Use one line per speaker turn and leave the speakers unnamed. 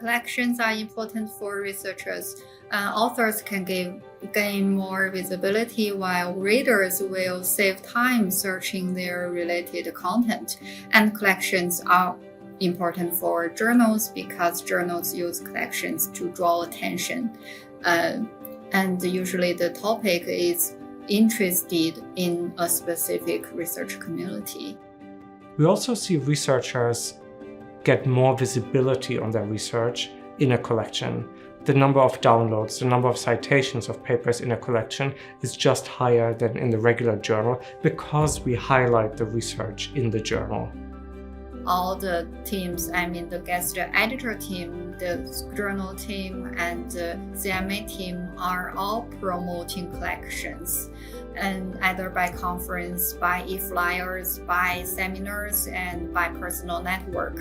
collections are important for researchers. Authors can gain more visibility while readers will save time searching their related content. And collections are important for journals because journals use collections to draw attention. And usually the topic is interested in a specific research community.
We also see researchers get more visibility on their research in a collection. The number of downloads, the number of citations of papers in a collection is just higher than in the regular journal because we highlight the research in the journal.
All the teams, the guest editor team, the journal team, and the CMA team are all promoting collections, and either by conference, by e-flyers, by seminars, and by personal network.